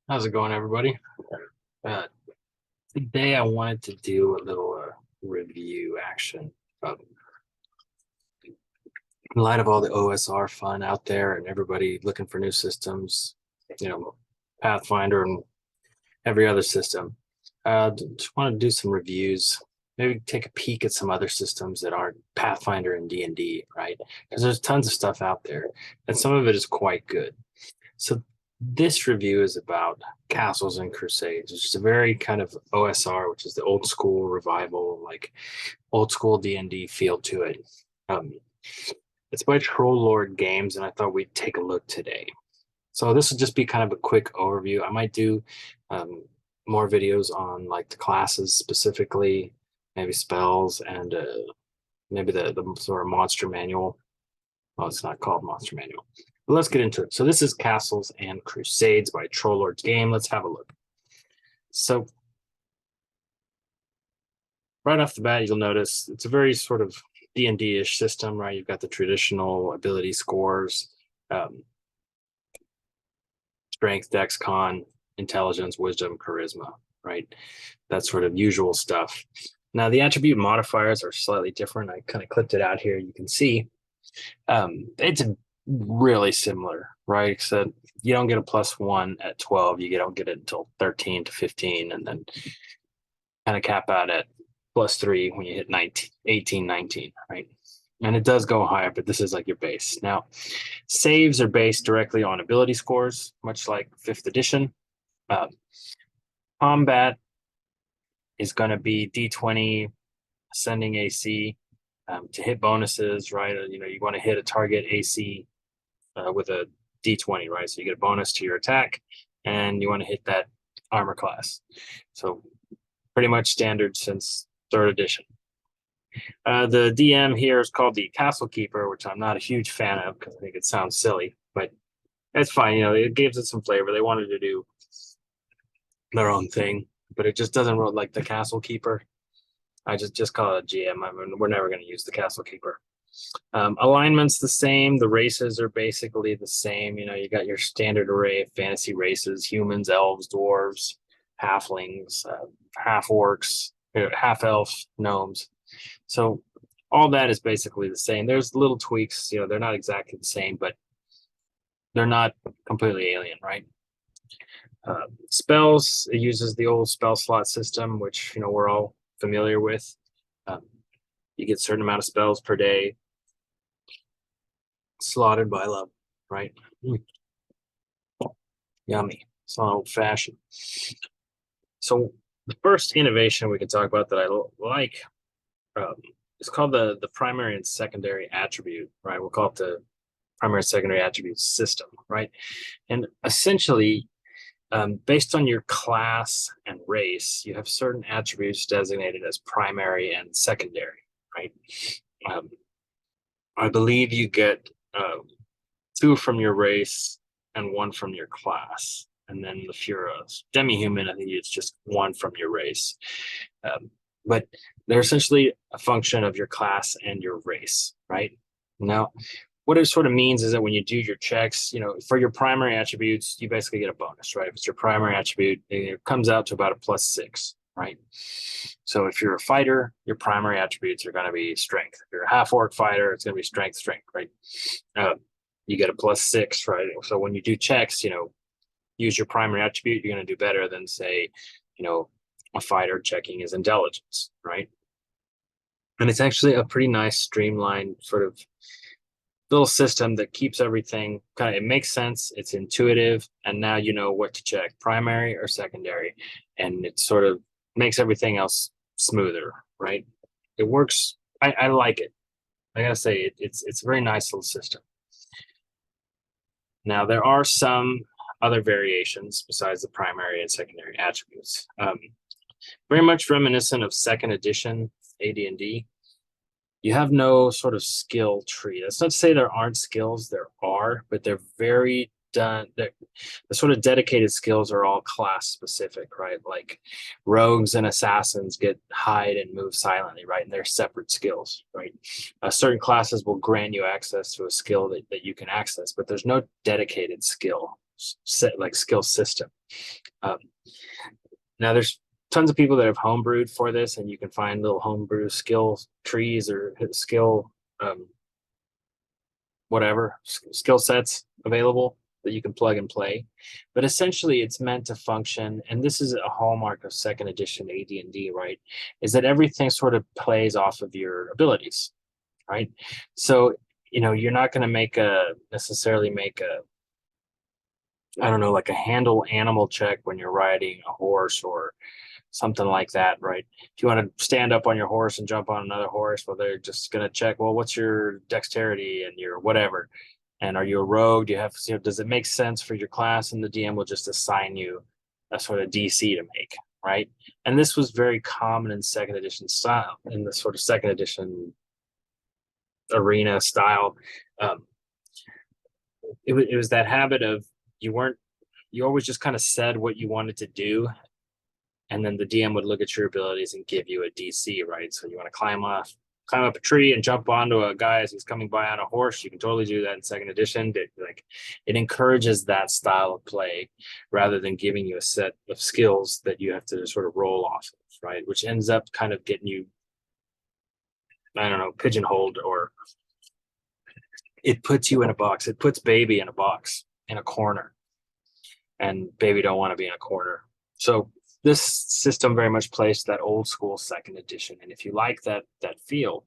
How's it going, everybody? Uh, Today I wanted to do a little review action. In light of all the OSR fun out there and everybody looking for new systems, you know, Pathfinder and every other system, just want to do some reviews. Maybe take a peek at some other systems that aren't Pathfinder and D&D, right? Because there's tons of stuff out there, and some of it is quite good. So this review is about Castles and Crusades, which is a very kind of OSR, which is the old school revival, like old school D&D feel to it. Um, it's by Troll Lord Games, and I thought we'd take a look today. So this will just be kind of a quick overview. I might do more videos on like the classes specifically, maybe spells, and maybe the sort of monster manual. Well, it's not called monster manual. But let's get into it. So this is Castles and Crusades by Troll Lord's Game. Let's have a look. So right off the bat, you'll notice it's a very sort of D&D-ish system, right? You've got the traditional ability scores, strength, dex, con, intelligence, wisdom, charisma, right? That sort of usual stuff. Now, the attribute modifiers are slightly different. I kind of clipped it out here. You can see it's really similar, right? Except you don't get a +1 at 12. You don't get it until 13 to 15, and then kind of cap out at +3 when you hit 19, 18, 19, right? And it does go higher, but this is like your base. Now, saves are based directly on ability scores, much like 5th edition. Combat is going to be D20 ascending AC to hit bonuses, right? You want to hit a target AC with a D20, right? So you get a bonus to your attack, and you want to hit that armor class. So pretty much standard since 3rd edition. The DM here is called the Castle Keeper, which I'm not a huge fan of because I think it sounds silly, but it's fine. It gives it some flavor. They wanted to do their own thing, but it just doesn't roll like the Castle Keeper. I just call it a GM. I mean, we're never going to use the Castle Keeper. Alignment's the same. The races are basically the same. You got your standard array of fantasy races: humans, elves, dwarves, halflings, half orcs, half elf, gnomes. So all that is basically the same. There's little tweaks. They're not exactly the same, but they're not completely alien, right? Spells, it uses the old spell slot system, which we're all familiar with. You get a certain amount of spells per day, slotted by level, right? Yummy. It's not old fashioned. So the first innovation we can talk about that I like is called the primary and secondary attribute, right? We'll call it the primary and secondary attribute system, right? And essentially, based on your class and race, you have certain attributes designated as primary and secondary, right? I believe you get 2 from your race and 1 from your class. And then if you're a demi-human, I think it's just 1 from your race. But they're essentially a function of your class and your race, right? Now, what it sort of means is that when you do your checks, for your primary attributes, you basically get a bonus, right? If it's your primary attribute, it comes out to about a +6, right? So if you're a fighter, your primary attributes are going to be strength. If you're a half-orc fighter, it's going to be strength, right? You get a +6, right? So when you do checks, use your primary attribute, you're going to do better than, say, a fighter checking his intelligence, right? And it's actually a pretty nice streamlined sort of little system that keeps everything it makes sense, it's intuitive, and now you know what to check, primary or secondary, and it sort of makes everything else smoother, right? It works. I like it. I gotta say, it's a very nice little system. Now, there are some other variations besides the primary and secondary attributes. Very much reminiscent of 2nd edition AD&D. You have no sort of skill tree. That's not to say there aren't skills. There are, but they're very done. The sort of dedicated skills are all class specific, right? Like rogues and assassins get hide and move silently, right? And they're separate skills, right? Certain classes will grant you access to a skill that you can access, but there's no dedicated skill, set like skill system. Now there's tons of people that have homebrewed for this, and you can find little homebrew skill trees or skill whatever skill sets available that you can plug and play. But essentially it's meant to function, and this is a hallmark of second edition AD&D, right? Is that everything sort of plays off of your abilities, right? So, you're not going to necessarily make a, I don't know, like a handle animal check when you're riding a horse or something like that, right? If you want to stand up on your horse and jump on another horse, well, they're just going to check, well, what's your dexterity and your whatever? And are you a rogue? Do you have, does it make sense for your class? And the DM will just assign you a sort of DC to make, right? And this was very common in second edition style, in the sort of second edition arena style. It was that habit of you always just kind of said what you wanted to do, and then the DM would look at your abilities and give you a DC, right? So you want to climb up a tree and jump onto a guy as he's coming by on a horse. You can totally do that in second edition. It encourages that style of play rather than giving you a set of skills that you have to sort of roll off of, right? Which ends up kind of getting you, I don't know, pigeonholed, or it puts you in a box. It puts baby in a box, in a corner, and baby don't want to be in a corner. So this system very much plays that old school second edition. And if you like that feel,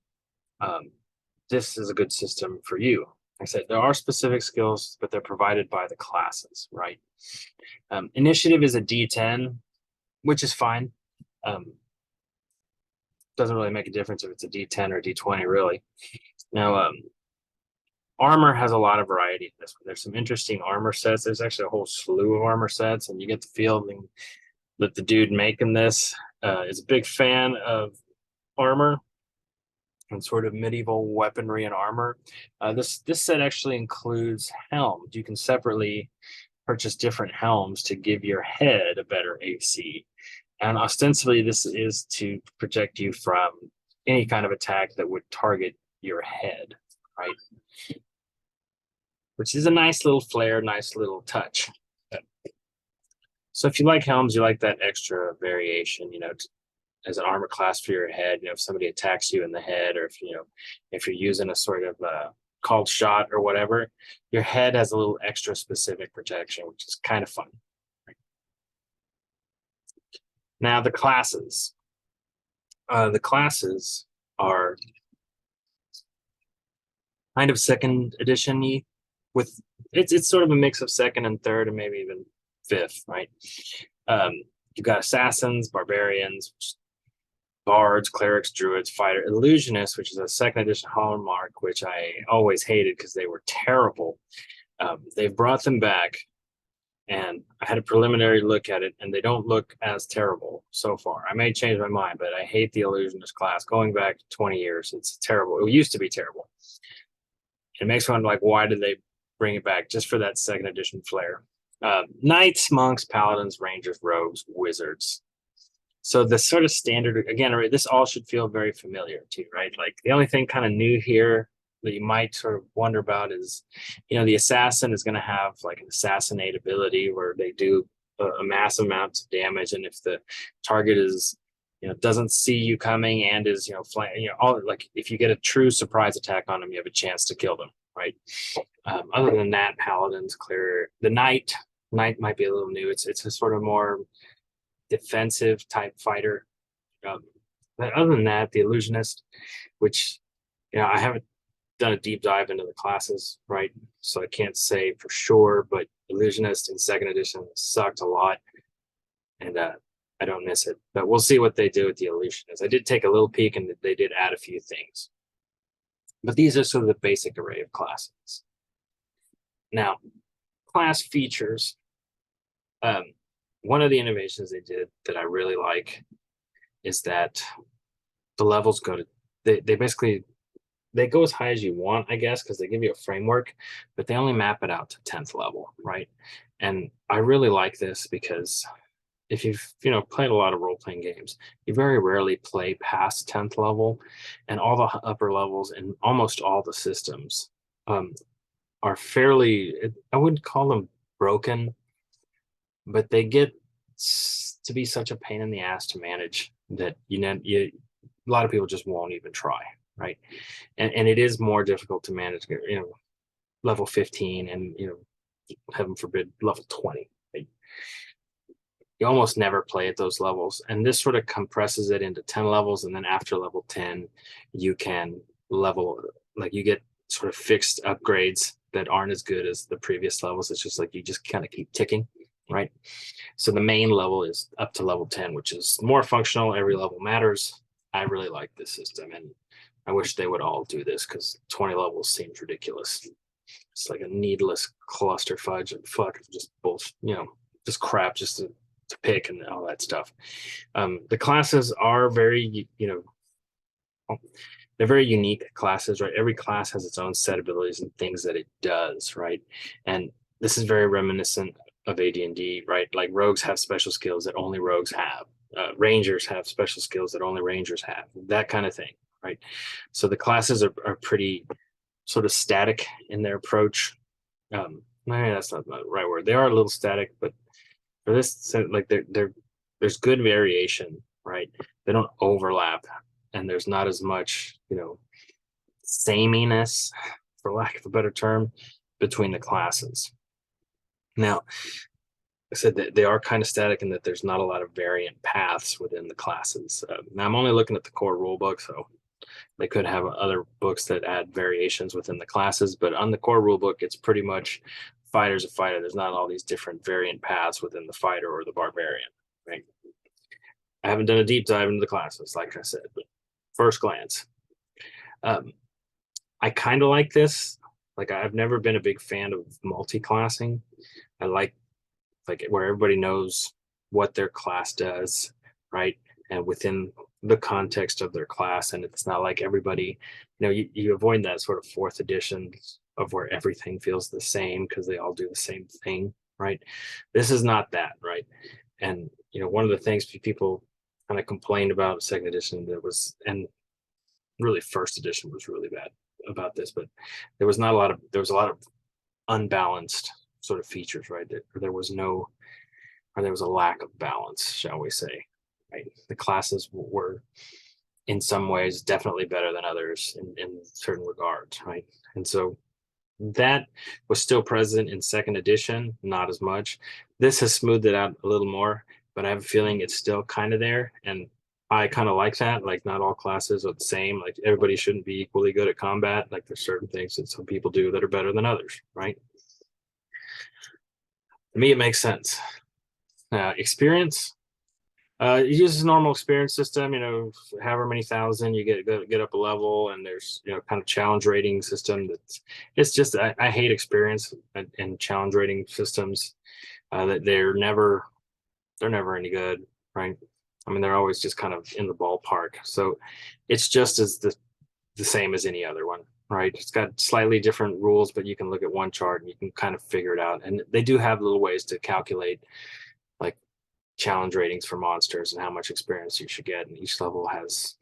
this is a good system for you. Like I said, there are specific skills, but they're provided by the classes, right? Initiative is a D10, which is fine. Doesn't really make a difference if it's a D10 or D20, really. Now, armor has a lot of variety in this one. There's some interesting armor sets. There's actually a whole slew of armor sets, and you get the feeling that the dude making this is a big fan of armor and sort of medieval weaponry and armor. This set actually includes helms. You can separately purchase different helms to give your head a better AC. And ostensibly, this is to protect you from any kind of attack that would target your head, right? Which is a nice little flair, nice little touch. So if you like helms, you like that extra variation, as an armor class for your head. If somebody attacks you in the head, or if you're using a sort of called shot or whatever, your head has a little extra specific protection, which is kind of fun. Now the classes. The classes are kind of second edition-y, with it's sort of a mix of second and third, and maybe even fifth, right? You've got assassins, barbarians, bards, clerics, druids, fighter, illusionists, which is a second edition hallmark, which I always hated because they were terrible. They've brought them back, and I had a preliminary look at it, and they don't look as terrible so far. I may change my mind, but I hate the illusionist class. Going back 20 years, it's terrible. It used to be terrible. It makes me wonder, like, why did they bring it back just for that second edition flair? Knights, monks, paladins, rangers, rogues, wizards. So the sort of standard, again, this all should feel very familiar to you, right? Like the only thing kind of new here that you might sort of wonder about is, the assassin is going to have like an assassinate ability where they do a massive amount of damage, and if the target is, doesn't see you coming and is, all, like if you get a true surprise attack on them, you have a chance to kill them, right? Other than that, paladins, clear. The knight might be a little new. It's a sort of more defensive type fighter. But other than that, the illusionist, which I haven't done a deep dive into the classes, right? So I can't say for sure, but illusionist in second edition sucked a lot, and I don't miss it. But we'll see what they do with the illusionist. I did take a little peek, and they did add a few things. But these are sort of the basic array of classes. Now, class features. One of the innovations they did that I really like is that the levels they go as high as you want, I guess, because they give you a framework, but they only map it out to 10th level, right? And I really like this because if you've played a lot of role-playing games, you very rarely play past 10th level, and all the upper levels and almost all the systems are fairly, I wouldn't call them broken, but they get to be such a pain in the ass to manage that a lot of people just won't even try, right? And it is more difficult to manage, level 15 and heaven forbid level 20. Right? You almost never play at those levels, and this sort of compresses it into 10 levels, and then after level 10 you can level, like you get sort of fixed upgrades that aren't as good as the previous levels. It's just like you just kind of keep ticking, right? So the main level is up to level 10, which is more functional. Every level matters. I really like this system, and I wish they would all do this, because 20 levels seems ridiculous. It's like a needless cluster fudge and just bullshit, just crap just to pick and all that stuff. The classes are very, they're very unique classes, right? Every class has its own set of abilities and things that it does, right? And this is very reminiscent of AD&D, right? Like rogues have special skills that only rogues have. Rangers have special skills that only rangers have. That kind of thing, right? So the classes are pretty sort of static in their approach. Maybe that's not the right word. They are a little static, but for this, like there's good variation, right? They don't overlap, and there's not as much, sameness, for lack of a better term, between the classes. Now, I said that they are kind of static in that there's not a lot of variant paths within the classes. Now I'm only looking at the core rule book, so they could have other books that add variations within the classes, but on the core rule book, it's pretty much fighter's a fighter. There's not all these different variant paths within the fighter or the barbarian, right? I haven't done a deep dive into the classes, like I said, but first glance, I kind of like this. Like, I've never been a big fan of multi-classing. I like where everybody knows what their class does, right? And within the context of their class, and it's not like everybody, you avoid that sort of fourth edition of where everything feels the same because they all do the same thing, right? This is not that, right? And one of the things people kind of complained about second edition, and really first edition was really bad about this, but there was a lot of unbalanced sort of features, right? There was a lack of balance, shall we say, right? The classes were in some ways definitely better than others in certain regards, right? And so that was still present in second edition, not as much. This has smoothed it out a little more, but I have a feeling it's still kind of there, and I kind of like that. Like, not all classes are the same. Like, everybody shouldn't be equally good at combat. Like, there's certain things that some people do that are better than others, right? To me, it makes sense. Experience, it uses a normal experience system, however many thousand you get up a level, and there's kind of challenge rating system. It's just I hate experience and challenge rating systems. That they're never any good, right? I mean, they're always just kind of in the ballpark. So it's just as the same as any other one, right? It's got slightly different rules, but you can look at one chart and you can kind of figure it out. And they do have little ways to calculate, like, challenge ratings for monsters and how much experience you should get. And each level has,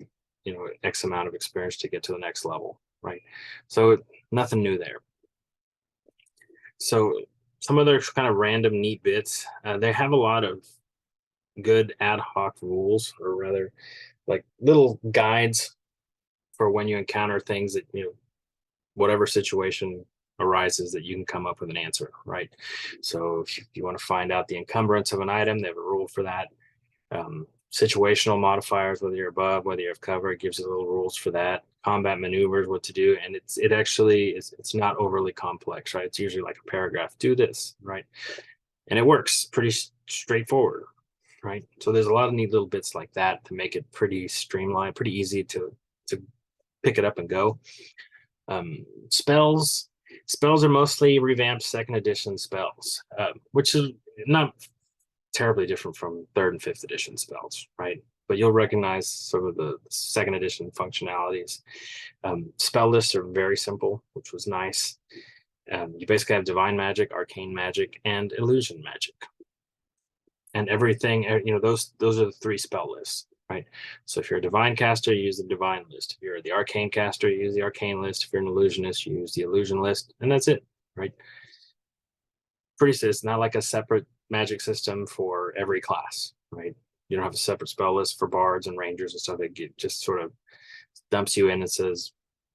X amount of experience to get to the next level, right? So nothing new there. So some other kind of random neat bits. They have a lot of good ad hoc rules, or rather, like, little guides for when you encounter things that, whatever situation arises, that you can come up with an answer, right? So if you want to find out the encumbrance of an item, they have a rule for that. Situational modifiers, whether you're above, whether you have cover, it gives you little rules for that. Combat maneuvers, what to do, and it's not overly complex, right? It's usually like a paragraph, do this, right? And it works pretty straightforward, right? So there's a lot of neat little bits like that to make it pretty streamlined, pretty easy to pick it up and go. Spells are mostly revamped second edition spells, which is not terribly different from third and fifth edition spells, right? But you'll recognize some of the second edition functionalities. Spell lists are very simple, which was nice. You basically have divine magic, arcane magic, and illusion magic. And everything, those are the three spell lists, right? So if you're a divine caster, you use the divine list. If you're the arcane caster, you use the arcane list. If you're an illusionist, you use the illusion list, and that's it, right? It's not like a separate magic system for every class, right? You don't have a separate spell list for bards and rangers and stuff. It just sort of dumps you in and says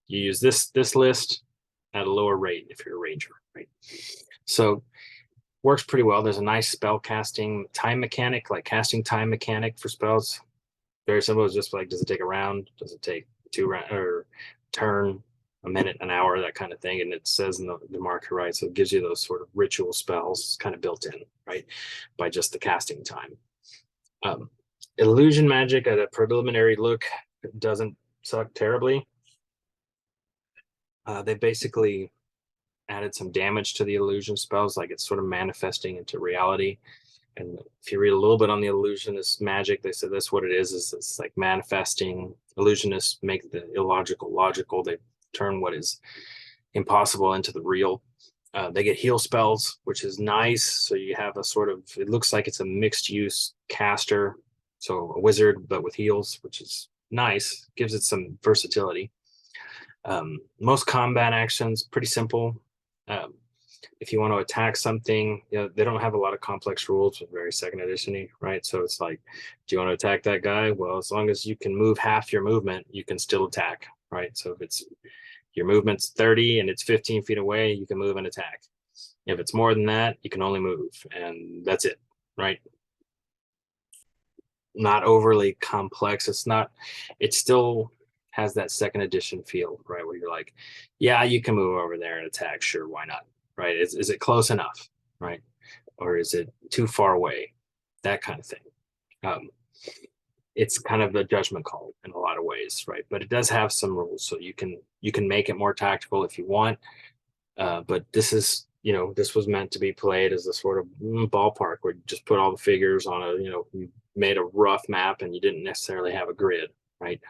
you use this list at a lower rate if you're a ranger, right? So works pretty well. There's a nice spell casting time mechanic, like casting time mechanic for spells. Very simple. It's just like, does it take a round? Does it take 2 rounds or turn, a minute, an hour, that kind of thing? And it says in the marker, right? So it gives you those sort of ritual spells kind of built in, right? By just the casting time. Illusion magic at a preliminary look doesn't suck terribly. They basically added some damage to the illusion spells, like it's sort of manifesting into reality. And if you read a little bit on the illusionist magic, they said that's what it is it's like manifesting. Illusionists make the illogical logical. They turn what is impossible into the real. They get heal spells, which is nice. So you have a sort of, it looks like it's a mixed use caster. So a wizard, but with heals, which is nice, gives it some versatility. Most combat actions, pretty simple. If you want to attack something, they don't have a lot of complex rules with very second edition-y, right? So it's like, do you want to attack that guy? Well, as long as you can move half your movement, you can still attack, right? So if it's your movement's 30 and it's 15 feet away, you can move and attack. If it's more than that, you can only move, and that's it, right? Not overly complex. It still has that second edition feel, right? Where you're like, yeah, you can move over there and attack. Sure, why not? Right? Is it close enough? Right? Or is it too far away? That kind of thing. It's kind of a judgment call in a lot of ways, right? But it does have some rules, so you can make it more tactical if you want. But this was meant to be played as a sort of ballpark where you just put all the figures on you made a rough map and you didn't necessarily have a grid, right?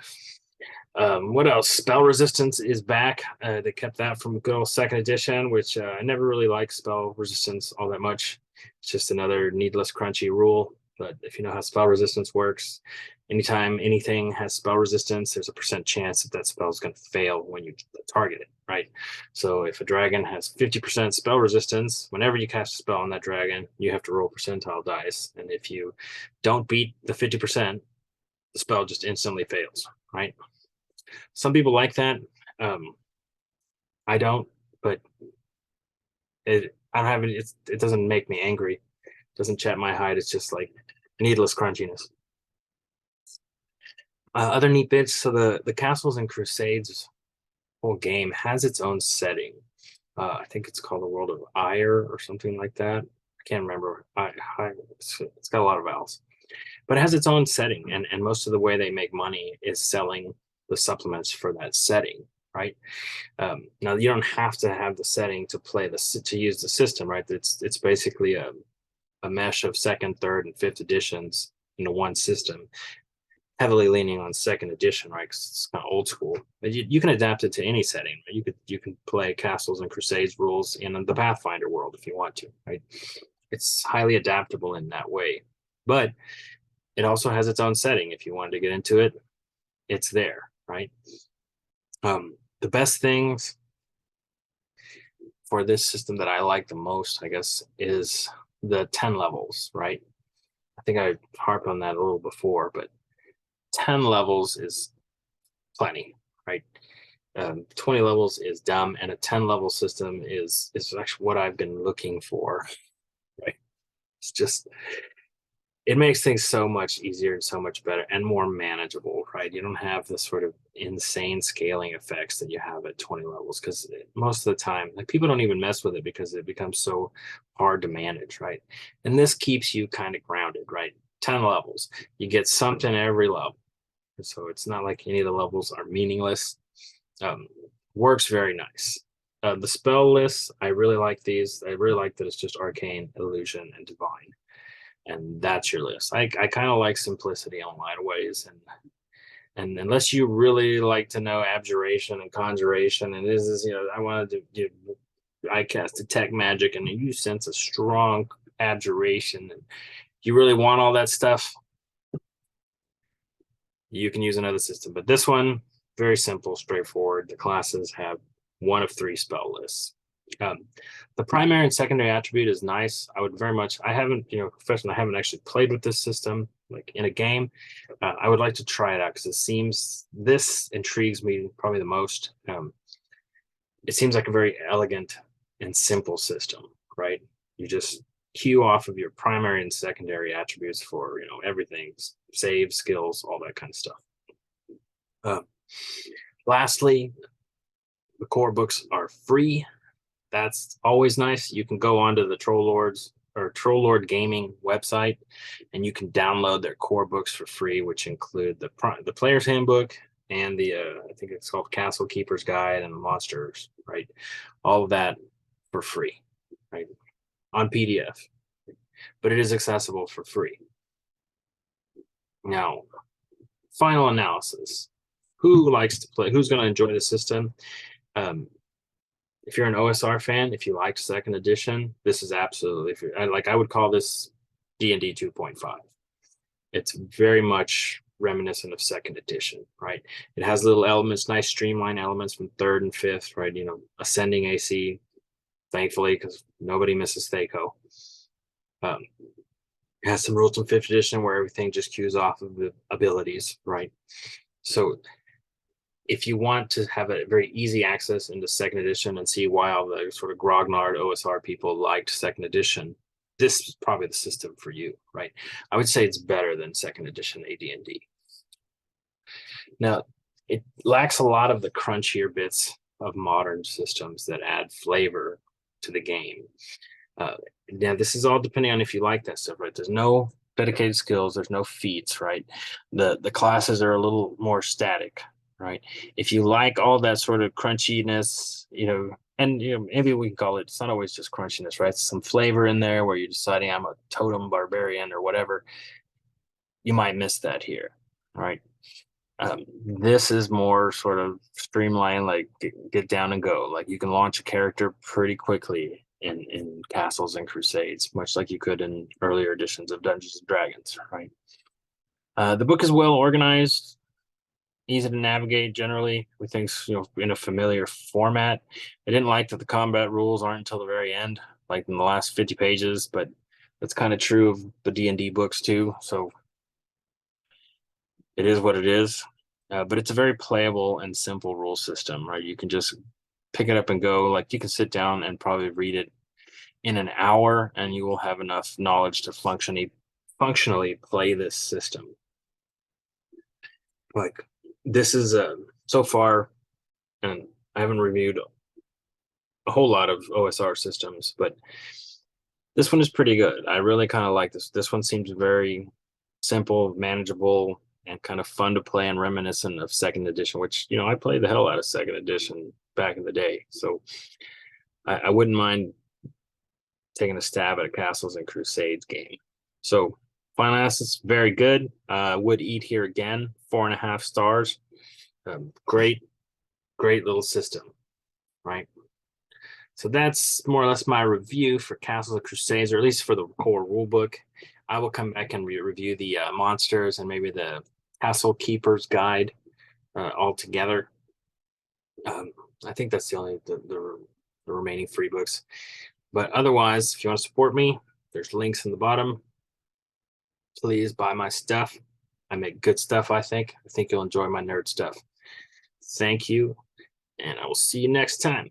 What else? Spell resistance is back. They kept that from good old second edition, which I never really liked spell resistance all that much. It's just another needless crunchy rule. But if you know how spell resistance works, anytime anything has spell resistance, there's a % chance that spell is going to fail when you target it, right? So if a dragon has 50% spell resistance, whenever you cast a spell on that dragon, you have to roll percentile dice. And if you don't beat the 50%, the spell just instantly fails, right? Some people like that. I don't, but I don't have it. It doesn't make me angry. It doesn't chat my hide. It's just like needless crunchiness. Other neat bits. So the Castles and Crusades whole game has its own setting. I think it's called the World of Ire or something like that. I can't remember. It's got a lot of vowels, but it has its own setting, and most of the way they make money is selling the supplements for that setting, right? Now you don't have to have the setting to use the system, right? It's basically a mesh of second, third, and fifth editions into one system, heavily leaning on second edition, right? Because it's kind of old school. But you can adapt it to any setting. You can play Castles and Crusades rules in the Pathfinder world if you want to, right? It's highly adaptable in that way, but it also has its own setting. If you wanted to get into it, it's there, right? The best things for this system that I like the most, I guess, is the 10 levels, right? I think I harped on that a little before, but 10 levels is plenty, right? 20 levels is dumb, and a 10 level system is actually what I've been looking for, right? It's just, it makes things so much easier and so much better and more manageable, right? You don't have the sort of insane scaling effects that you have at 20 levels, because most of the time, like, people don't even mess with it because it becomes so hard to manage, right? And this keeps you kind of grounded, right? 10 levels, you get something every level. So it's not like any of the levels are meaningless. Works very nice. The spell lists, I really like these. I really like that it's just arcane, illusion, and divine. And that's your list. I kind of like simplicity in a lot of ways. And unless you really like to know abjuration and conjuration, and this is, I wanted to do, I cast detect magic, and you sense a strong abjuration, and you really want all that stuff, you can use another system. But this one, very simple, straightforward. The classes have one of 3 spell lists. The primary and secondary attribute is nice. I would very much, I haven't, professionally, I haven't actually played with this system like in a game. I would like to try it out because this intrigues me probably the most. It seems like a very elegant and simple system, right? You just queue off of your primary and secondary attributes for, everything, save, skills, all that kind of stuff. Lastly, the core books are free. That's always nice. You can go onto the Troll Lord Gaming website, and you can download their core books for free, which include the Player's Handbook and the I think it's called Castle Keeper's Guide and Monsters, right? All of that for free, right? On PDF, but it is accessible for free. Now, final analysis. Who likes to play? Who's going to enjoy the system? If you're an OSR fan, if you liked second edition, this is absolutely, I would call this D&D 2.5. It's very much reminiscent of second edition, right? It has little elements, nice streamlined elements from third and fifth, right? Ascending AC, thankfully, because nobody misses Thaco. It has some rules from fifth edition where everything just queues off of the abilities, right? So if you want to have a very easy access into second edition and see why all the sort of grognard OSR people liked second edition, this is probably the system for you, right? I would say it's better than second edition AD&D. Now, it lacks a lot of the crunchier bits of modern systems that add flavor to the game. Now, this is all depending on if you like that stuff, right? There's no dedicated skills, there's no feats, right? The classes are a little more static, right? If you like all that sort of crunchiness, and maybe we can call it, it's not always just crunchiness, right? Some flavor in there where you're deciding I'm a totem barbarian or whatever, you might miss that here, right? This is more sort of streamlined, like get down and go. Like you can launch a character pretty quickly in Castles and Crusades, much like you could in earlier editions of Dungeons and Dragons, right? The book is well organized, easy to navigate generally. We think in a familiar format. I didn't like that the combat rules aren't until the very end, like in the last 50 pages, but that's kind of true of the D&D books too. So it is what it is. But it's a very playable and simple rule system, right? You can just pick it up and go. Like you can sit down and probably read it in an hour, and you will have enough knowledge to functionally play this system. Like this is so far, and I haven't reviewed a whole lot of OSR systems, but this one is pretty good. I really kind of like this. This one seems very simple, manageable, and kind of fun to play and reminiscent of second edition, which, I played the hell out of second edition back in the day. So I wouldn't mind taking a stab at a Castles and Crusades game. So final analysis, very good. Would eat here again, 4.5 stars. Great little system, right? So that's more or less my review for Castles and Crusades, or at least for the core rulebook. I will come back and review the monsters and maybe the Castle Keeper's Guide all together. I think that's the only the remaining free books. But otherwise, if you want to support me, there's links in the bottom. Please buy my stuff. I make good stuff, I think. I think you'll enjoy my nerd stuff. Thank you, and I will see you next time.